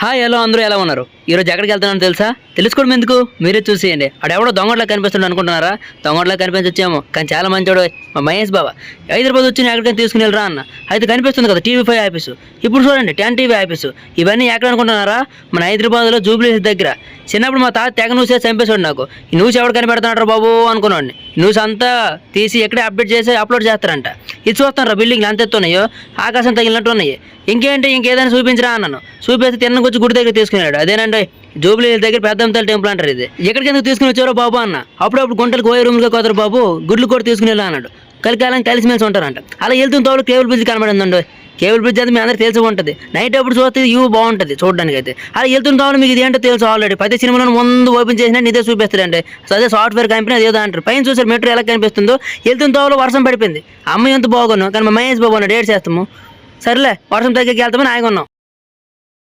Hi hello అందరూ ఎలా ఉన్నారు? ఈరోజు ఎక్కడికి వెళ్తున్నానో తెలుసా? తెలుసుకోవడం ఎందుకు, మీరే చూసేయండి. ఎవడో దొంగట్లా కనిపిస్తుంది అనుకుంటున్నారా? దొంగట్లా కనిపించొచ్చేమో, కానీ చాలా మంచోడు మా మహేష్ బాబా. హైదరాబాద్ వచ్చి ఎక్కడికైనా తీసుకుని వెళ్ళరా అన్న. అయితే కనిపిస్తుంది కదా TV5 ఆఫీసు. ఇప్పుడు చూడండి 10TV ఆఫీసు. ఇవన్నీ ఎక్కడ అనుకుంటున్నారా? మన హైదరాబాద్లో జూబ్లీ హిల్స్ దగ్గర. చిన్నప్పుడు మా తాత తెగ న్యూస్ చంపేసాడు నాకు. ఈ న్యూస్ ఎవడు కనిపెడుతున్నాడు బాబు అనుకున్నాడు. న్యూస్ అంతా తీసి ఎక్కడే అప్డేట్ చేసి అప్లోడ్ చేస్తారంట. ఇది చూస్తాను బిల్డింగ్లు అంత ఎత్తున్నాయో, ఆకాశం తగిలినట్టు ఉన్నాయి. ఇంకేంటి ఇంకేదైనా చూపించరా అన్నాను. చూపిస్తే తిన్నకొచ్చి గుడి దగ్గర తీసుకున్నాడు. అదేనండి జూబ్లీ హిల్స్ దగ్గర పెద్దంతల టెంపుల్ అంటారు. ఇది ఎక్కడికి ఎందుకు తీసుకుని వచ్చారో బాబు అన్న. అప్పుడప్పుడు గుంటలకు పోయే రూమ్గా కుదరు బాబు, గుడ్లు కూడా తీసుకుని వెళ్ళా అన్నాడు. కలికాలం కలిసిమెలిసి ఉంటారంట. అలా వెళ్తున్న తోడు కేబుల్ బ్రిడ్జ్ కనబడిందండి. కేబుల్ బ్రిడ్జ్ అయితే మీ అందరికి తెలిసి ఉంటుంది. నైట్ అప్పుడు చూస్తే వ్యూ బాగుంటుంది చూడడానికి. అయితే అలా వెళ్తున్న తోడు మీకు ఇది ఏంటో తెలుసు ఆల్రెడీ. ప్రతి సినిమాలో ముందు ఓపెన్ చేసినా ఇదే చూపిస్తారండి. అదే సాఫ్ట్వేర్ కంపెనీ అదేదో అంటారు. పైన చూసారు మెట్రో ఎలా కనిపిస్తుందో. వెళ్తున్న తోడు వర్షం పడిపోయింది. అమ్మాయి ఎంత బాగున్నాను, కానీ మా మహేష్ బాబు అన్నాడు ఏడు చేస్తాము. సరేలే వర్షం తగ్గకి వెళ్తామని ఆగి ఉన్నాం.